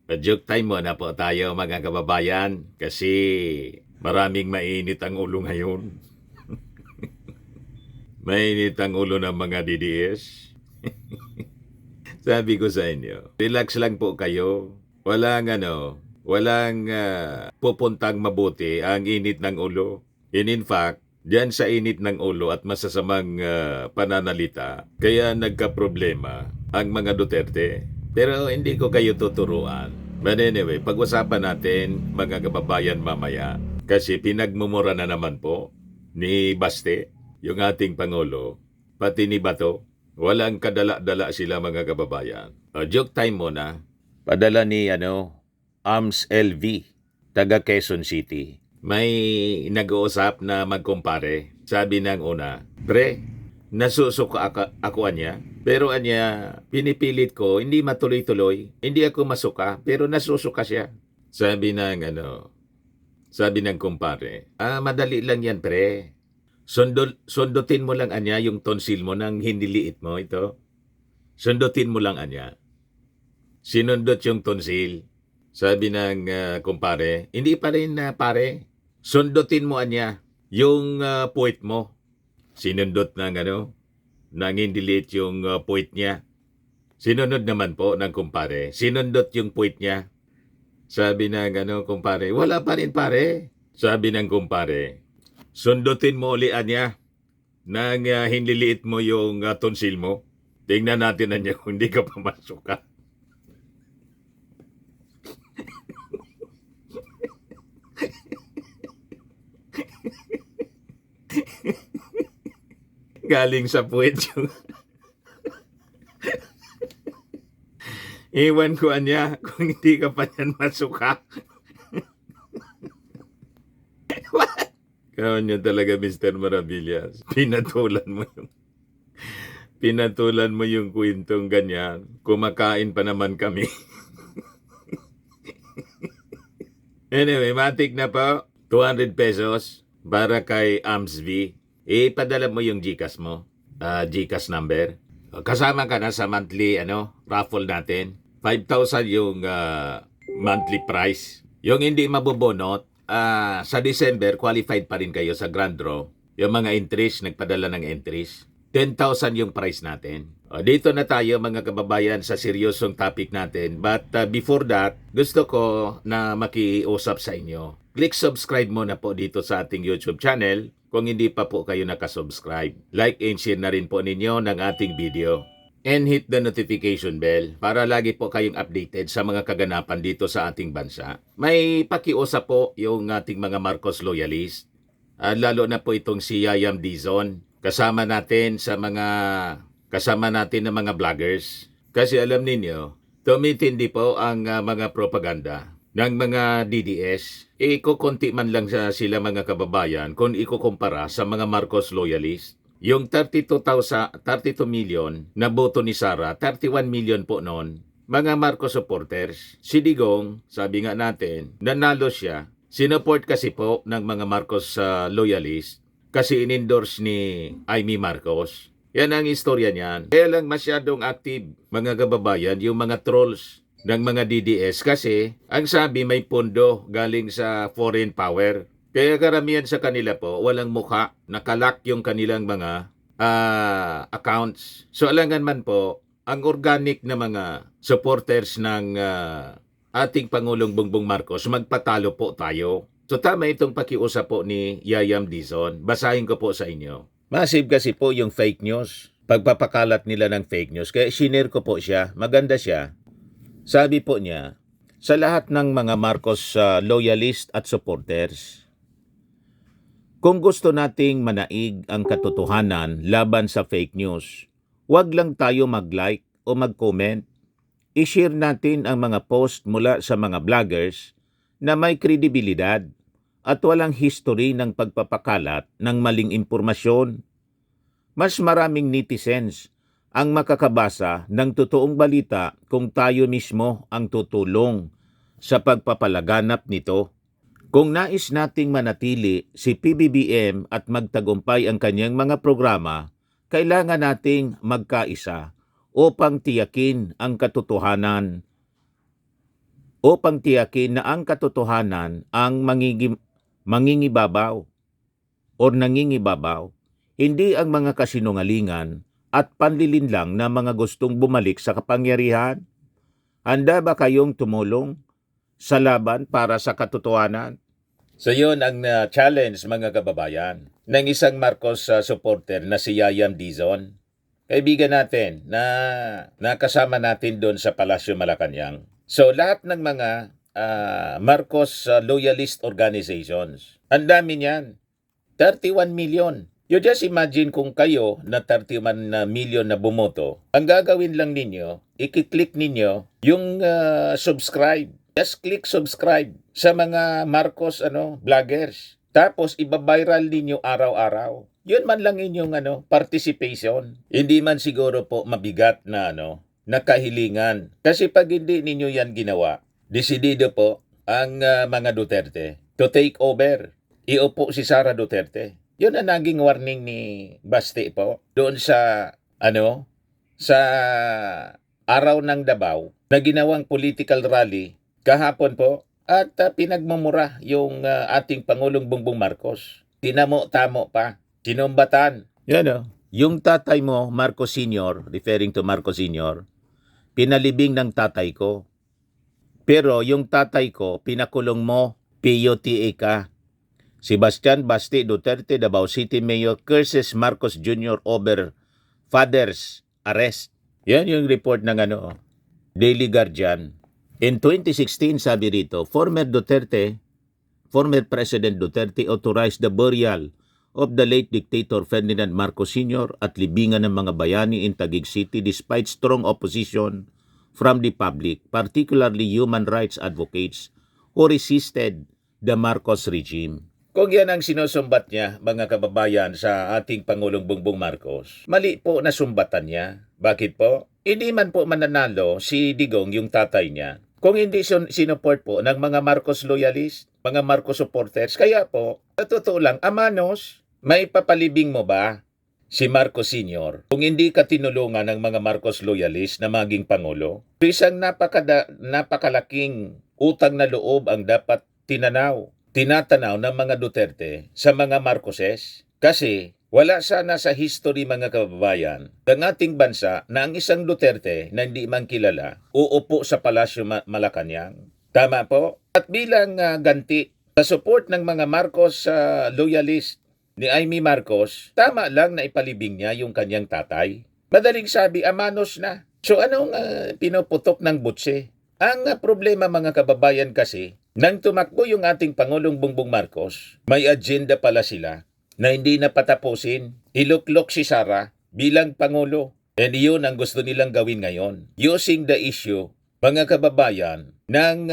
Joke time muna po tayo mga kababayan kasi maraming mainit ang ulo ngayon. Mainit ang ulo ng mga DDS. Sabi ko sa inyo, relax lang po kayo. Walang pupuntang mabuti ang init ng ulo. And in fact, diyan sa init ng ulo at masasamang pananalita, kaya nagka-problema ang mga Duterte. Pero hindi ko kayo tuturuan. But anyway, pag-usapan natin mga kababayan mamaya kasi pinagmumura na naman po ni Baste, yung ating Pangulo, pati ni Bato. Walang kadala-dala sila mga kababayan. Joke time muna. Padala ni Arms LV, taga Quezon City. May nag-uusap na magkumpare. Sabi ng una, pre, nasusuka ako anya. Pero anya, pinipilit ko, hindi matuloy-tuloy. Hindi ako masuka, pero nasusuka siya. Sabi ng kumpare, madali lang yan pre. Sundutin mo lang anya yung tonsil mo nang hiniliit mo ito. Sundutin mo lang anya. Sinundot yung tonsil. Sabi ng kumpare, hindi pa rin pare. Sundutin mo anya yung puwit mo. Sinundot nang hiniliit yung puwit niya. Sinunod naman po ng kumpare. Sinundot yung puwit niya. Sabi ng kumpare, wala pa rin pare. Sabi ng kumpare, sundutin mo uli anya nang hinliliit mo yung tonsil mo. Tingnan natin na niya kung hindi ka pumasok ka. Galing sa puwet yung... Iwan ko anya kung hindi ka pa yan masuka. Kawan nyo talaga, Mr. Maravillas. Pinatulan mo yung kwentong ganyan. Kumakain pa naman kami. Anyway, matik na po. 200 pesos para kay AMSV. Ipadala mo yung GCash mo. GCash number. Kasama ka na sa monthly raffle natin. 5,000 yung monthly price. Yung hindi mabubonot, sa December, qualified pa rin kayo sa grand draw. Yung mga entries, nagpadala ng entries. 10,000 yung price natin. Dito na tayo mga kababayan sa seryosong topic natin. But before that, gusto ko na makiusap sa inyo. Click subscribe mo na po dito sa ating YouTube channel kung hindi pa po kayo nakasubscribe. Like and share na rin po ninyo ng ating video. And hit the notification bell para lagi po kayong updated sa mga kaganapan dito sa ating bansa. May pakiusap po yung ating mga Marcos loyalist. Lalo na po itong si Yayam Dizon. Kasama natin ng mga vloggers. Kasi alam ninyo, tumitindi po ang mga propaganda ng mga DDS. Ikukunti man lang sila mga kababayan kung ikukumpara sa mga Marcos loyalist. Yung 32 million na boto ni Sara, 31 million po noon, mga Marcos supporters. Si Digong, sabi nga natin, nanalo siya. Sinuport kasi po ng mga Marcos loyalist kasi in-endorse ni Amy Marcos. Yan ang istorya niyan. Kaya lang masyadong active mga kababayan yung mga trolls ng mga DDS kasi ang sabi may pondo galing sa foreign power. Kaya karamihan sa kanila po, walang mukha, nakalock yung kanilang mga accounts. So alangan man po, ang organic na mga supporters ng ating Pangulong Bongbong Marcos, magpatalo po tayo. So tama itong pakiusap po ni Yayam Dizon. Basahin ko po sa inyo. Massive kasi po yung fake news. Pagpapakalat nila ng fake news. Kaya sinare ko po siya. Maganda siya. Sabi po niya, sa lahat ng mga Marcos loyalist at supporters, kung gusto nating manaig ang katotohanan laban sa fake news, huwag lang tayo mag-like o mag-comment. I-share natin ang mga post mula sa mga vloggers na may kredibilidad at walang history ng pagpapakalat ng maling impormasyon. Mas maraming netizens ang makakabasa ng totoong balita kung tayo mismo ang tutulong sa pagpapalaganap nito. Kung nais nating manatili si PBBM at magtagumpay ang kanyang mga programa, kailangan nating magkaisa upang tiyakin ang katotohanan upang tiyakin na ang katotohanan ang mangingibabaw o nangingibabaw, hindi ang mga kasinungalingan at panlilinlang na mga gustong bumalik sa kapangyarihan. Handa ba kayong tumulong sa laban para sa katotohanan? So yun ang challenge mga kababayan ng isang Marcos supporter na si Yayam Dizon. Kaibigan natin na nakasama natin doon sa Palasyo Malacanang. So lahat ng mga Marcos loyalist organizations, ang dami niyan. 31 million. You just imagine kung kayo na 31 million na bumoto, ang gagawin lang ninyo, i-click ninyo yung subscribe. Just click subscribe sa mga Marcos vloggers. Tapos iba-viral ninyo araw-araw. Yun man lang inyong participation. Hindi man siguro po mabigat na nakahilingan. Kasi pag hindi ninyo yan ginawa, desidido po ang mga Duterte to take over. Iupo si Sara Duterte. Yun ang naging warning ni Basti po doon sa sa araw ng Davao na ginawang political rally kahapon po at pinagmumura yung ating Pangulong Bongbong Marcos. Tinamo-tamo pa, sinumbatan. Yan yung tatay mo, Marcos Sr., referring to Marcos Sr., pinalibing ng tatay ko. Pero yung tatay ko, pinakulong mo, PUTA ka. Sebastian Basti Duterte, Davao City Mayor, curses Marcos Jr. over father's arrest. Yan yung report ng Daily Guardian. In 2016, sabi rito, former President Duterte authorized the burial of the late dictator Ferdinand Marcos Sr. at libingan ng mga bayani in Taguig City despite strong opposition from the public, particularly human rights advocates who resisted the Marcos regime. Kung yan ang sinusumbat niya, mga kababayan, sa ating Pangulong Bongbong Marcos, mali po na sumbatan niya. Bakit po? Hindi man po mananalo si Digong, yung tatay niya, kung hindi sinuport po ng mga Marcos loyalist, mga Marcos supporters. Kaya po, sa totoo lang, Amanos, may papalibing mo ba si Marcos Sr. kung hindi ka tinulungan ng mga Marcos loyalist na maging Pangulo? Isang napakalaking utang na loob ang dapat tinatanaw ng mga Duterte sa mga Marcoses. Kasi wala sana sa history mga kababayan ng ating bansa na ang isang Duterte na hindi man kilala uupo sa Palasyo Malacanang. Tama po? At bilang ganti sa support ng mga Marcos loyalist ni Amy Marcos, tama lang na ipalibing niya yung kanyang tatay. Madaling sabi, Amanos na. So anong pinuputok ng butse? Ang problema mga kababayan kasi, nang tumakbo yung ating Pangulong Bongbong Marcos, may agenda pala sila na hindi napatapusin. Iluklok si Sara bilang Pangulo. And yun ang gusto nilang gawin ngayon. Using the issue, mga kababayan, ng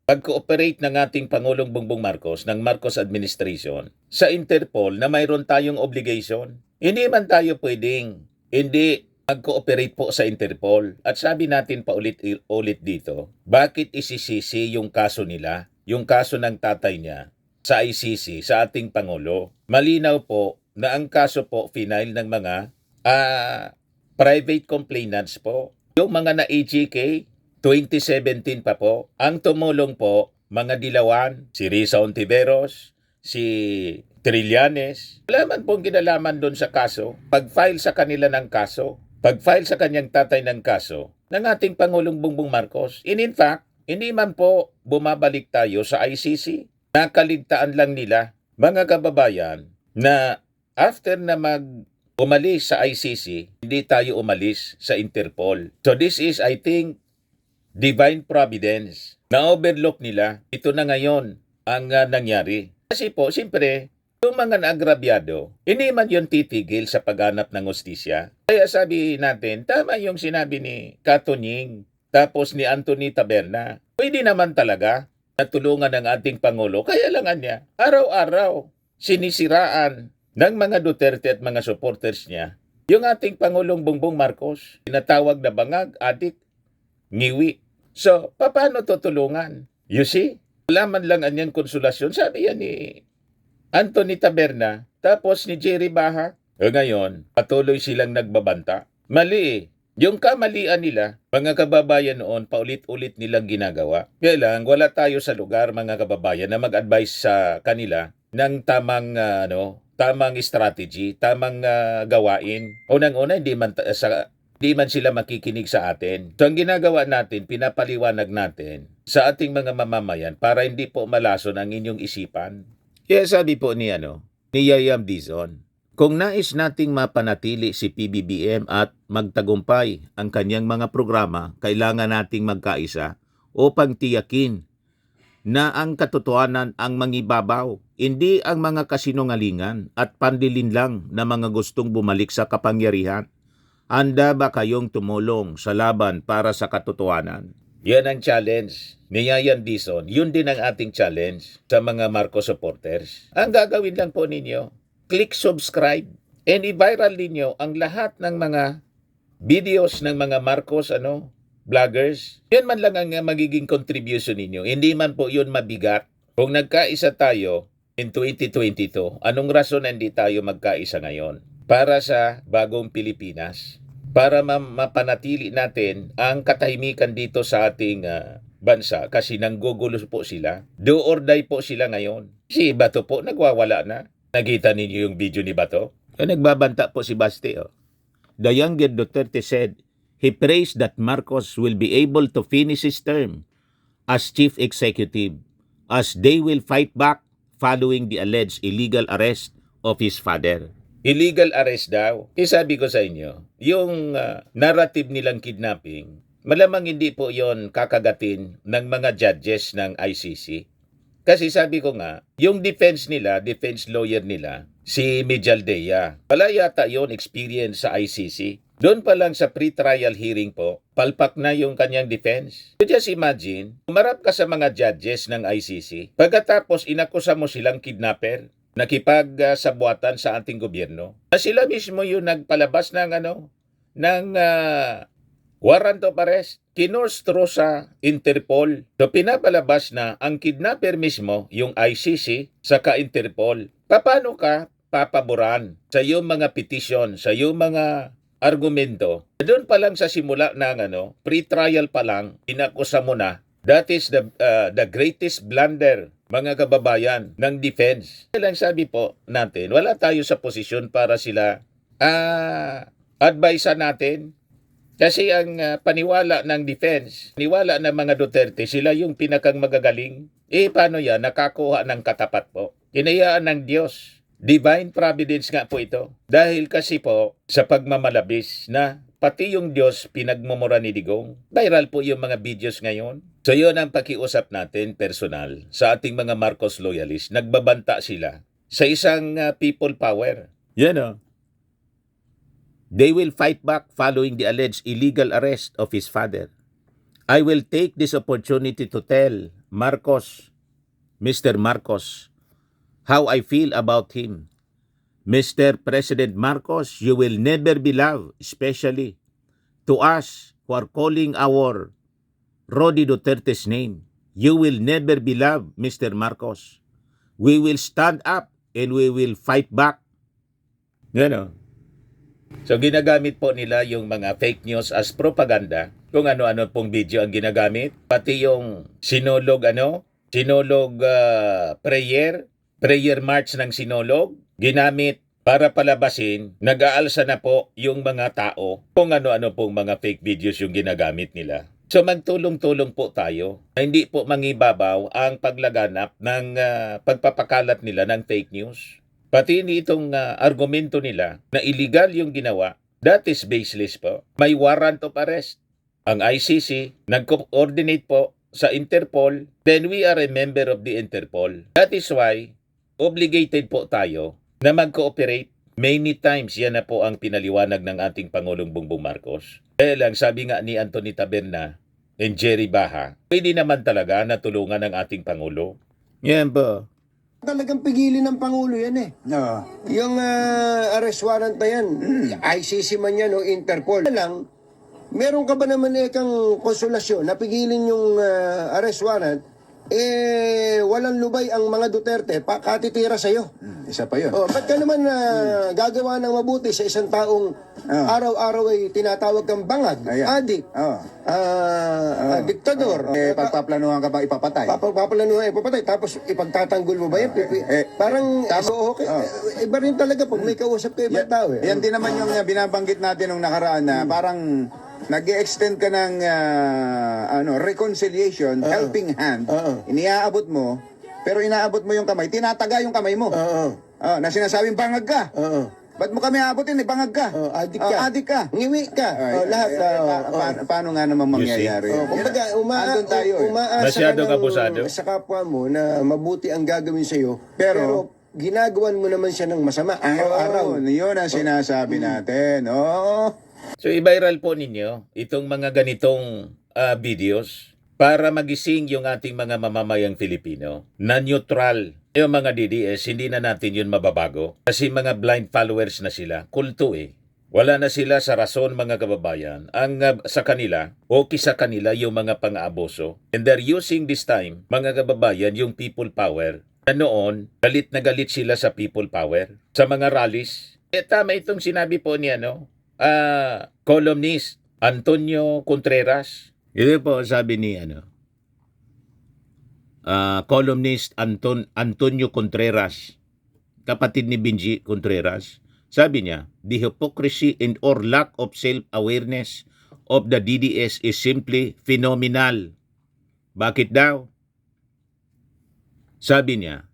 pag-cooperate ng ating Pangulong Bongbong Marcos, ng Marcos Administration, sa Interpol na mayroon tayong obligation. Hindi man tayo pwedeng hindi mag-cooperate po sa Interpol. At sabi natin paulit-ulit dito, bakit isisisi yung kaso nila, yung kaso ng tatay niya, sa ICC, sa ating Pangulo? Malinaw po na ang kaso po final ng mga private complainants po. Yung mga na-AGK, 2017 pa po. Ang tumulong po, mga dilawan, si Risa Ontiveros, si Trillanes. Wala man pong kinalaman doon sa kaso. Pag-file sa kanila ng kaso, pag-file sa kanyang tatay ng kaso, ng ating Pangulong Bongbong Marcos. In fact, hindi man po bumabalik tayo sa ICC. Nakaligtaan lang nila, mga kababayan, na after na umalis sa ICC, hindi tayo umalis sa Interpol. So this is, I think, divine providence. Na-overlook nila, ito na ngayon ang nangyari. Kasi po, siyempre, yung mga naagrabyado, hindi man yun titigil sa paghanap ng hustisya. Kaya sabi natin, tama yung sinabi ni Katunying, tapos ni Anthony Taberna. Pwede naman talaga na tulungan ng ating Pangulo. Kaya lang niya, araw-araw, sinisiraan ng mga Duterte at mga supporters niya yung ating Pangulong Bongbong Marcos. Tinatawag na bangag, adik, ngiwi. So, paano tutulungan? You see? Wala man lang anyang konsolasyon. Sabi yan ni Anthony Taberna, tapos ni Jerry Baha. Ngayon, patuloy silang nagbabanta. Mali. Yung kamalian nila, mga kababayan noon, paulit-ulit nilang ginagawa. Kaya lang, wala tayo sa lugar, mga kababayan, na mag-advise sa kanila ng tamang strategy, tamang gawain. Unang-una, hindi man sila makikinig sa atin. So, ang ginagawa natin, pinapaliwanag natin sa ating mga mamamayan para hindi po malason ang inyong isipan. Kaya sabi po ni Yayam Dizon, kung nais nating mapanatili si PBBM at magtagumpay ang kanyang mga programa, kailangan nating magkaisa upang tiyakin na ang katotohanan ang mangibabaw, hindi ang mga kasinungalingan at pandilinlang na mga gustong bumalik sa kapangyarihan. Handa ba kayong tumulong sa laban para sa katotohanan? Yan ang challenge ni Yayan Dizon. Yun din ang ating challenge sa mga Marcos supporters. Ang gagawin lang po ninyo, click subscribe and i-viral ninyo ang lahat ng mga videos ng mga Marcos vloggers. Yan man lang ang magiging contribution ninyo. Hindi man po yun mabigat. Kung nagkaisa tayo in 2022, anong rason hindi tayo magkaisa ngayon? Para sa bagong Pilipinas. Para mapanatili natin ang katahimikan dito sa ating bansa kasi nanggugulo po sila. Do or die po sila ngayon. Si Bato po nagwawala na. Nakita ninyo yung video ni Bato? Nagbabanta po si Basti. The younger Duterte said he prays that Marcos will be able to finish his term as chief executive as they will fight back following the alleged illegal arrest of his father. Illegal arrest daw. Sabi ko sa inyo, yung narrative nilang kidnapping, malamang hindi po yon kakagatin ng mga judges ng ICC. Kasi sabi ko nga, yung defense lawyer nila, si Mijaldea, wala yata yon experience sa ICC. Doon pa lang sa pre-trial hearing po, palpak na yung kanyang defense. So just imagine, umarap ka sa mga judges ng ICC, pagkatapos inakusa mo silang kidnapper, nakipagsabuatan sa ating gobyerno. Na sila mismo yung nagpalabas ng warrant of arrest, kinostro sa Interpol. So pinapalabas na ang kidnapper mismo, yung ICC, saka Interpol. Paano ka papaboran sa iyong mga petition, sa iyong mga argumento? Doon pa lang sa simula ng pre-trial pa lang, inakusa mo na. That is the greatest blunder, mga kababayan, ng defense. Kaya lang sabi po natin, wala tayo sa posisyon para sila advise natin. Kasi ang paniwala ng defense, paniwala ng mga Duterte, sila yung pinakang magagaling. Paano yan? Nakakuha ng katapat po. Hinayaan ng Diyos. Divine providence nga po ito. Dahil kasi po sa pagmamalabis na pati yung Diyos pinagmumura ni Digong. Viral po yung mga videos ngayon. So yun ang pakiusap natin personal sa ating mga Marcos loyalists. Nagbabanta sila sa isang people power. Yan They will fight back following the alleged illegal arrest of his father. I will take this opportunity to tell Mr. Marcos, how I feel about him. Mr. President Marcos, you will never be loved, especially to us who are calling our Rodi Duterte's name. You will never be loved, Mr. Marcos. We will stand up and we will fight back. So ginagamit po nila yung mga fake news as propaganda. Kung ano-ano pong video ang ginagamit. Pati yung sinulog prayer march ng sinulog, ginamit para palabasin, nag-aalsa na po yung mga tao kung ano-ano pong mga fake videos yung ginagamit nila. So magtulong-tulong po tayo na hindi po mangibabaw ang paglaganap ng pagpapakalat nila ng fake news. Pati itong argumento nila na illegal yung ginawa, that is baseless po. May warrant of arrest. Ang ICC nag-coordinate po sa Interpol, then we are a member of the Interpol. That is why obligated po tayo na mag-cooperate. Many times yan na po ang pinaliwanag ng ating Pangulong Bongbong Marcos. Kaya lang sabi nga ni Anthony Taberna and Jerry Baha, pwede naman talaga na tulungan ng ating Pangulo. Yan po. Talagang pigilin ng Pangulo yan eh. No. Yung arrest warrant na yan, ICC man yan o Interpol. Lang, meron ka ba naman kang konsolasyon na pigilin yung arrest warrant walang lubay ang mga Duterte, katitira sa'yo. Isa pa yun. Oh, ba't ka naman gagawa ng mabuti sa isang taong araw-araw ay tinatawag kang bangag, Ayan. adik, diktador. Pagpaplanuhan ka ba ipapatay? Papaplanuhan, papatay, tapos ipagtatanggol mo ba yan? Parang, okay. Iba rin talaga pag may kausap ka ibang tao. Yan din naman yung binabanggit natin nung nakaraan na parang nag-extend ka ng reconciliation, helping hand. Iniaabot mo, pero inaabot mo yung kamay, tinataga yung kamay mo. Na sinasabing bangag ka. Ba't mo kami aabotin? Bangag ka. Adik ka. Adik ka. Ngiwi ka. Lahat. Paano nga naman mangyayari? Kumbaga, Andun tayo eh. umaasa Masyadong ka abusado. sa kapwa mo na mabuti ang gagawin sa'yo, pero ginagawan mo naman siya ng masama araw-araw. Yun ang sinasabi natin. Oo. So i-viral po ninyo itong mga ganitong videos para magising yung ating mga mamamayang Filipino na neutral. Yung mga DDS, hindi na natin yun mababago kasi mga blind followers na sila. Kulto eh. Wala na sila sa rason mga kababayan. Ang sa kanila, okay sa kanila yung mga pang-aaboso. And they're using this time, mga kababayan, yung people power. Na noon, galit na galit sila sa people power. Sa mga rallies. Tama itong sinabi po niya, columnist Antonio Contreras. Yun po sabi ni columnist Antonio Contreras, kapatid ni Benji Contreras. Sabi niya, the hypocrisy and or lack of self-awareness of the DDS is simply phenomenal. Bakit daw? Sabi niya,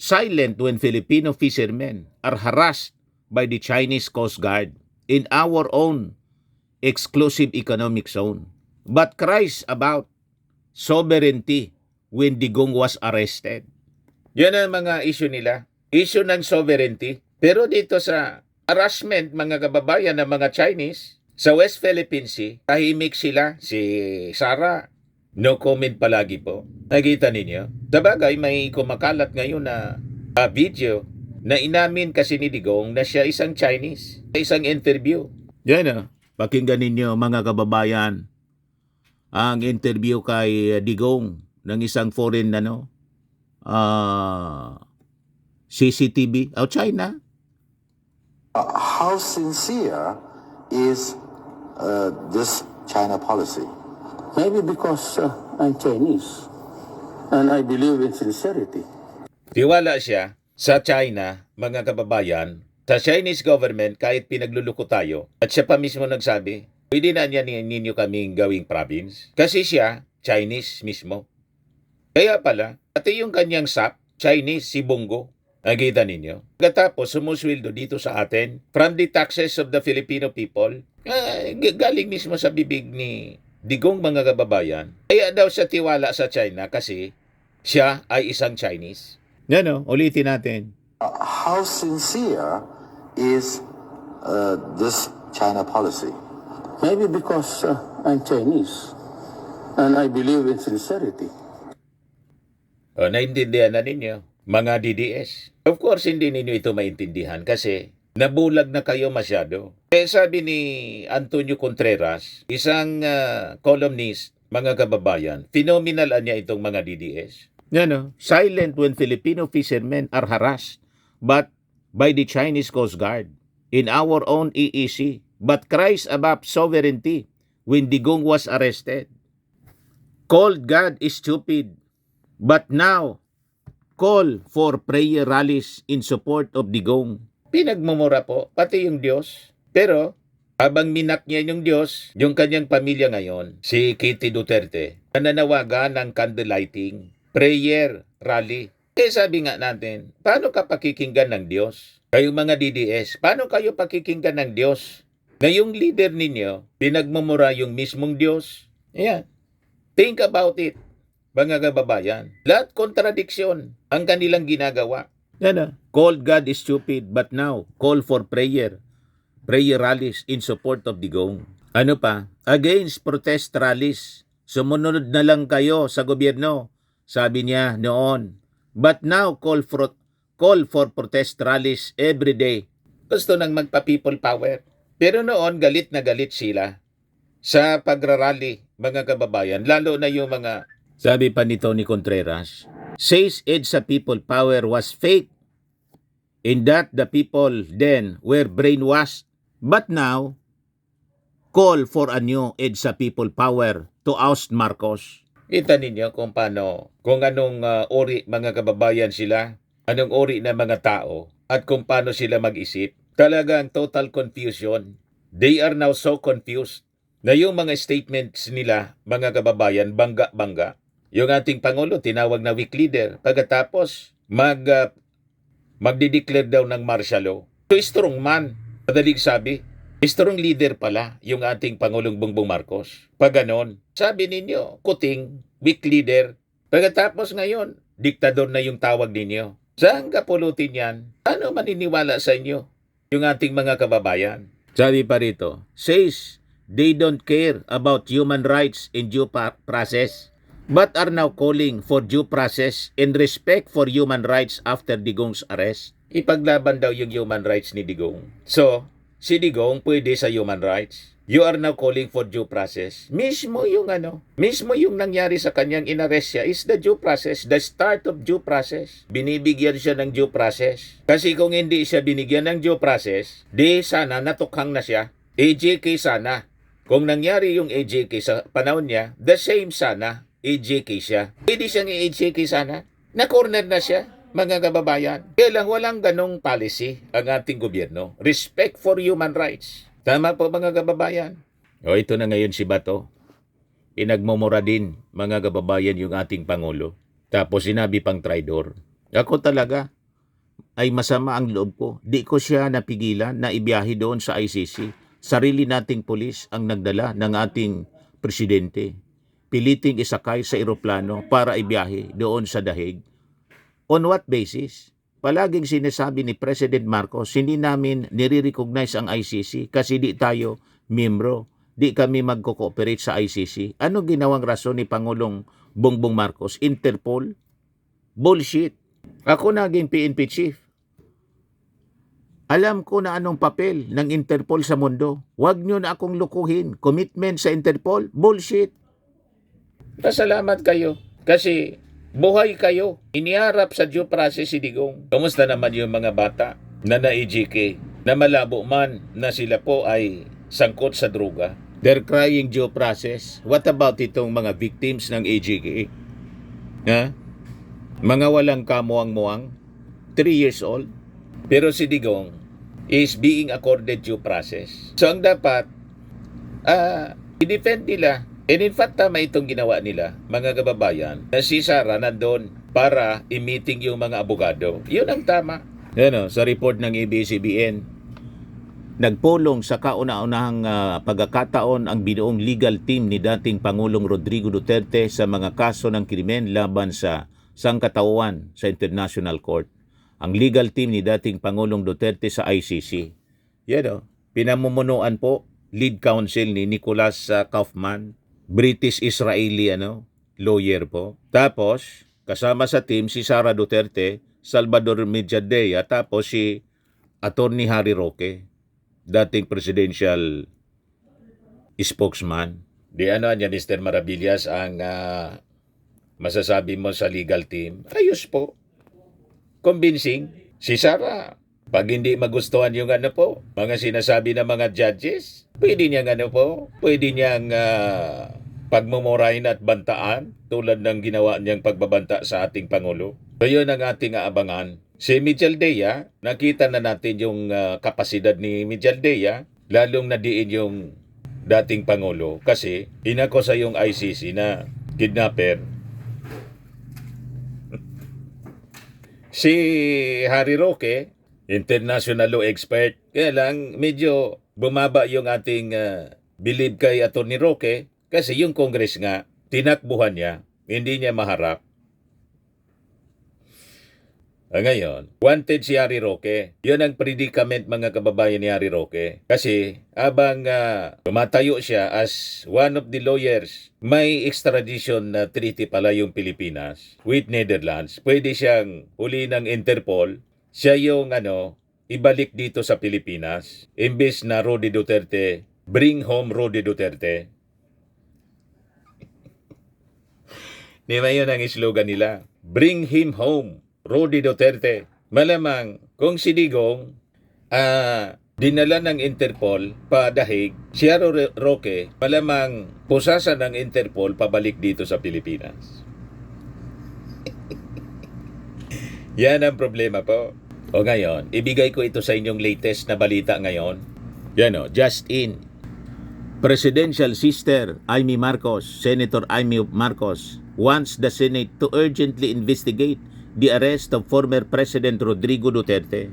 silent when Filipino fishermen are harassed by the Chinese Coast Guard in our own exclusive economic zone, but cries about sovereignty when Digong was arrested. Yan ang mga issue nila. Issue ng sovereignty. Pero dito sa harassment, mga kababayan ng mga Chinese, sa West Philippine Sea, tahimik sila. Si Sara, no comment palagi po. Nakita ninyo? Sabagay, may kumakalat ngayon na video na inamin kasi ni Digong na siya isang Chinese. Isang interview. Yan pakinggan ninyo mga kababayan ang interview kay Digong ng isang foreign CCTV China. How sincere is this China policy? Maybe because I'm Chinese and I believe in sincerity. Tiwala siya sa China, mga kababayan, sa Chinese government kahit pinagluluko tayo. At siya pa mismo nagsabi, pwede na niya ninyo kaming gawing province. Kasi siya, Chinese mismo. Kaya pala, pati yung kanyang SAP, Chinese, si Bongo. Nakita ninyo? Pagkatapos, sumusweldo dito sa atin from the taxes of the Filipino people. Galing mismo sa bibig ni Digong, mga kababayan. Kaya daw siya tiwala sa China kasi siya ay isang Chinese. Ulitin natin. How sincere is this China policy? Maybe because I'm Chinese and I believe in sincerity. Naintindihan na ninyo, mga DDS. Of course, hindi ninyo ito maintindihan kasi nabulag na kayo masyado. Sabi ni Antonio Contreras, isang columnist, mga kababayan, phenomenal niya itong mga DDS. Silent when Filipino fishermen are harassed but by the Chinese Coast Guard in our own EEC, but cries about sovereignty when Digong was arrested. Called God is stupid, but now call for prayer rallies in support of Digong. Pinagmumura po, pati yung Diyos. Pero, habang minak niya yung Diyos, yung kanyang pamilya ngayon, si Kitty Duterte, nananawagan ng candlelighting, prayer rally. Kaya sabi nga natin, paano ka pakikinggan ng Diyos? Kayong mga DDS, paano kayo pakikinggan ng Diyos? Ngayong leader ninyo, pinagmumura yung mismong Diyos. Ayan. Think about it, mga kababayan. Lahat kontradiksyon ang kanilang ginagawa. Called God is stupid, but now call for prayer rallies in support of Digong. Ano pa? Against protest rallies. Sumunod na lang kayo sa gobyerno, sabi niya noon. But now call for protest rallies every day. Gusto nang magpa-people power. Pero noon galit na galit sila sa pagrarally, mga kababayan, lalo na yung mga Sabi pa ni Tony Contreras, says EDSA people power was fake in that the people then were brainwashed. But now, call for a new EDSA people power to oust Marcos. Kita ninyo kung paano, kung anong ori mga kababayan sila, anong ori na mga tao, at kung paano sila mag-isip. Talagang total confusion. They are now so confused na yung mga statements nila, mga kababayan, bangga-bangga. Yung ating Pangulo, tinawag na weak leader. Pagkatapos, magdi-declare daw ng martial law. So, strong man. Madaling sabi, strong leader pala yung ating Pangulong Bongbong Marcos. Pag ganon, sabi ninyo, kuting, weak leader. Pagkatapos ngayon, diktador na yung tawag ninyo. Saan kapulutin yan? Ano maniniwala sa inyo? Yung ating mga kababayan. Sabi pa rito, says they don't care about human rights in due process, but are now calling for due process and respect for human rights after Digong's arrest. Ipaglaban daw yung human rights ni Digong. So, si Digong pwede sa human rights. You are now calling for due process. Mismo yung nangyari sa kanyang inarrest siya is the due process, the start of due process. Binibigyan siya ng due process. Kasi kung hindi siya binigyan ng due process, di sana natukhang na siya. AJK sana. Kung nangyari yung AJK sa panahon niya, the same sana. AJK siya. Pwede siyang i-AJK sana. Na-corner na siya, mga kababayan. Kaya lang walang ganong policy ang ating gobyerno. Respect for human rights. Tama po mga kababayan. O ito na ngayon si Bato. Inagmumura din mga kababayan yung ating Pangulo. Tapos sinabi pang traidor. Ako talaga ay masama ang loob ko. Di ko siya napigilan na ibiyahe doon sa ICC. Sarili nating pulis ang nagdala ng ating presidente. Piliting isakay sa eroplano para ibiyahe doon sa Dahig. On what basis? Palaging sinasabi ni President Marcos, hindi namin nire-recognize ang ICC kasi di tayo miyembro. Di kami magko-cooperate sa ICC. Ano ginawang rason ni Pangulong Bongbong Marcos? Interpol? Bullshit. Ako naging PNP chief. Alam ko na anong papel ng Interpol sa mundo. Huwag nyo na akong lukuhin. Commitment sa Interpol? Bullshit. Pasalamat kayo kasi buhay kayo. Iniharap sa due process si Digong. Kamusta naman yung mga bata na na-EJK na malabo man na sila po ay sangkot sa droga? They're crying due process. What about itong mga victims ng EJK? Ha? Mga walang kamuang-muang, 3 years old. Pero si Digong is being accorded due process. So ang dapat, i-defend nila. And in fact, tama itong ginawa nila, mga kababayan, na si Sara nandun para i-meeting yung mga abogado. Yun ang tama. Yan o, sa report ng ABS-CBN, nagpulong sa kauna-unahang pagkakataon ang binuong legal team ni dating Pangulong Rodrigo Duterte sa mga kaso ng krimen laban sa sangkatauhan sa International Court. Ang legal team ni dating Pangulong Duterte sa ICC. Yan o, pinamumunuan po, lead counsel ni Nicholas Kaufman, British-Israeli lawyer po. Tapos, kasama sa team si Sara Duterte, Salvador Mediadea, tapos si Attorney Harry Roque, dating presidential spokesman. Di Mr. Maravillas, ang masasabi mo sa legal team? Ayos po. Convincing. Si Sara, pag hindi magustuhan yung mga sinasabi ng mga judges, pwede niyang pwede niyang pagmumurahin at bantaan tulad ng ginawa niyang pagbabanta sa ating Pangulo. So yun ang ating aabangan. Si Medialdea, nakita na natin yung kapasidad ni Medialdea, lalong nadiin yung dating Pangulo kasi inako sa yung ICC na kidnapper. Si Harry Roque, international law expert, kaya lang medyo bumaba yung ating believe kay Atty. Roque kasi yung Congress nga, tinakbuhan niya, hindi niya maharap. Ngayon, wanted si Harry Roque. Yun ang predicament mga kababayan ni Harry Roque. Kasi abang tumatayo siya as one of the lawyers, may extradition na treaty pala yung Pilipinas with Netherlands. Pwede siyang huli ng Interpol. Siya yung ibalik dito sa Pilipinas. Imbes na Rody Duterte, bring home Rody Duterte. Di ba yun ang slogan nila? Bring him home, Rudy Duterte. Malamang kung si Digong dinala ng Interpol padahig, si Roque malamang pusasan ng Interpol pabalik dito sa Pilipinas. Yan ang problema po. O ngayon, ibigay ko ito sa inyong latest na balita ngayon. Yan o, just in. Presidential sister Amy Marcos, Senator Amy Marcos, wants the Senate to urgently investigate the arrest of former President Rodrigo Duterte.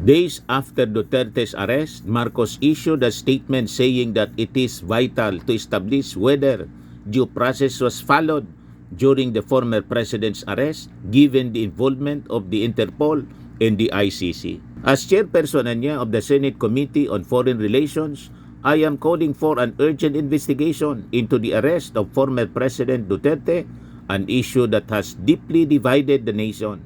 Days after Duterte's arrest, Marcos issued a statement saying that it is vital to establish whether due process was followed during the former president's arrest, given the involvement of the Interpol and the ICC. As chairperson of the Senate Committee on Foreign Relations, I am calling for an urgent investigation into the arrest of former President Duterte, an issue that has deeply divided the nation,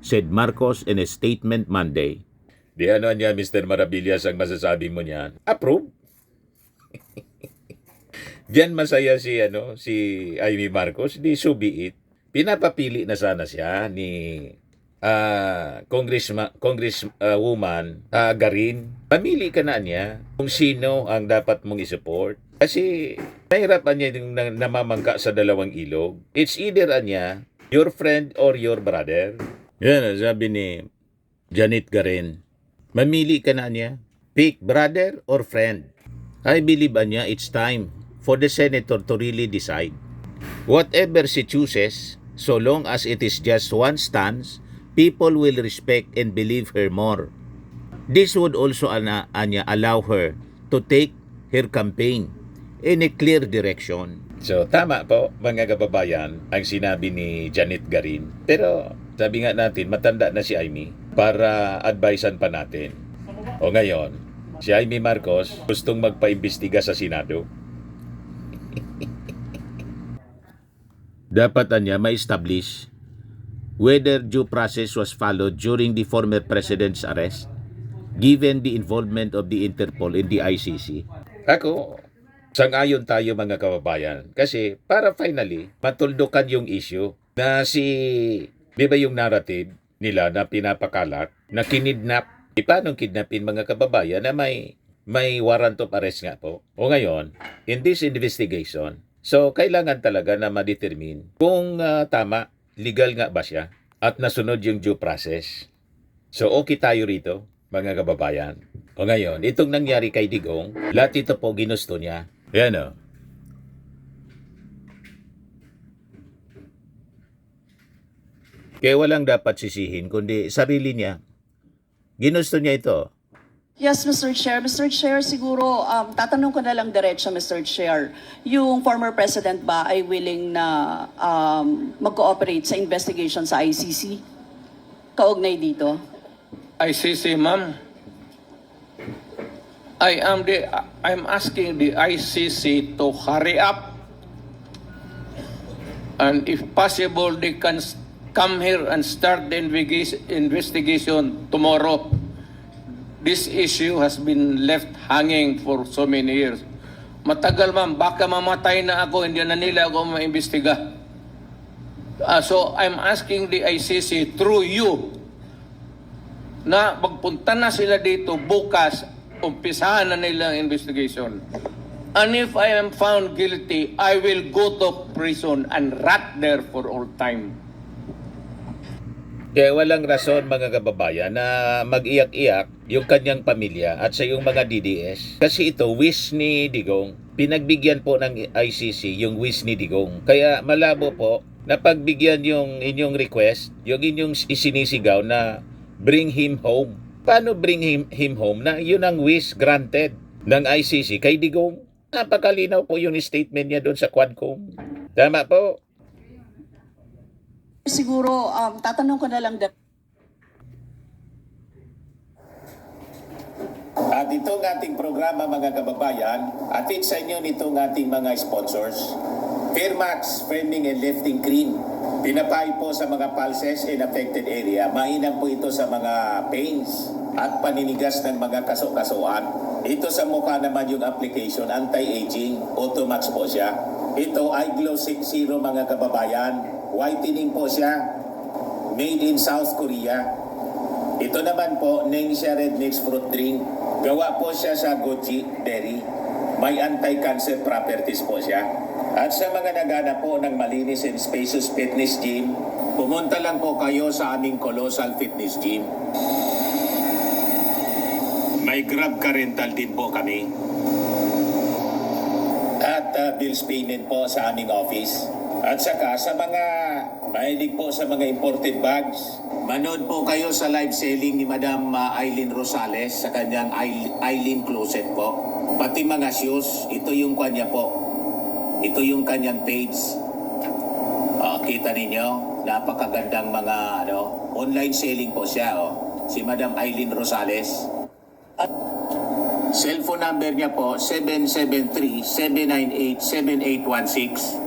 said Marcos in a statement Monday. Di ano niya, Mr. Maravillas, ang masasabi mo niyan? Approve? Diyan masaya si Amy Marcos, di so be it. Pinapapili na sana siya ni Congresswoman Garin. Pamili ka na niya kung sino ang dapat mong isupport. Kasi nahirapan niya yung namamangka sa dalawang ilog. It's either niya, your friend or your brother. Yan, sabi ni Janet Garin. Mamili ka na niya. Pick brother or friend. I believe niya it's time for the senator to really decide. Whatever she chooses, so long as it is just one stance, people will respect and believe her more. This would also allow her to take her campaign in a clear direction. So tama po mga kababayan ang sinabi ni Janet Garin. Pero sabi nga natin matanda na si Amy para advisean pa natin. O ngayon, si Amy Marcos gustong magpaimbestiga sa Senado. Dapat niya ma-establish whether due process was followed during the former president's arrest, given the involvement of the Interpol and the ICC. Ako, sang-ayon tayo mga kababayan. Kasi para finally, matuldukan yung issue na di ba yung narrative nila na pinapakalat, na kinidnap. Paano kidnapin mga kababayan na may warrant of arrest nga po? O ngayon, in this investigation, so kailangan talaga na ma-determine kung tama, legal nga ba siya at nasunod yung due process. So okay tayo rito, mga kababayan. O ngayon, itong nangyari kay Digong, lahat ito po ginusto niya. Yan o. Kaya walang dapat sisihin, kundi sarili niya. Ginusto niya ito. Yes, Mr. Chair. Mr. Chair, siguro, tatanong ko na lang diretso, Mr. Chair. Yung former president ba ay willing na mag-cooperate sa investigation sa ICC? Kaugnay dito? ICC, ma'am. I'm asking the ICC to hurry up, and if possible, they can come here and start the investigation tomorrow. This issue has been left hanging for so many years. Matagal, ma'am, baka mamatay na ako, hindi na nila ako maimbestiga. So I'm asking the ICC through you na magpunta na sila dito bukas, umpisahan na nila ang investigation. And if I am found guilty, I will go to prison and rot there for all time. Kaya walang rason mga kababayan na mag-iyak-iyak yung kanyang pamilya at sa yung mga DDS. Kasi ito, wish ni Digong. Pinagbigyan po ng ICC yung wish ni Digong. Kaya malabo po na pagbigyan yung inyong request, yung inyong isinisigaw na bring him home. Paano bring him home na yun ang wish granted ng ICC kay Digong? Napakalinaw po yung statement niya doon sa Quadcom. Tama po. Siguro, tatanong ko na lang At itong ating programa mga kababayan, atid sa inyo nitong ating mga sponsors. Fairmax, Firming and Lifting Cream. Pinapay po sa mga pulses in affected area. Mainam po ito sa mga pains at paninigas ng mga kaso-kasuan. Ito sa mukha naman yung application, anti-aging, Automax po siya. Ito ay Glow 60 mga kababayan. Whitening po siya. Made in South Korea. Ito naman po, Ningxia Red Mix Fruit Drink. Gawa po siya sa goji berry. May anti-cancer properties po siya. At sa mga nagana po ng malinis and spacious fitness gym, pumunta lang po kayo sa aming Colossal Fitness Gym. May Grab car rental din po kami. At bills payment po sa aming office. At saka sa mga mahilig po sa mga imported bags, manood po kayo sa live selling ni Madam Aileen Rosales sa kanyang Aileen Closet po. Pati mga shoes, ito yung kanya po. Ito yung kanyang page. Kita ninyo, napakagandang mga online selling po siya. Si Madam Aileen Rosales. Cellphone number niya po, 773-798-7816.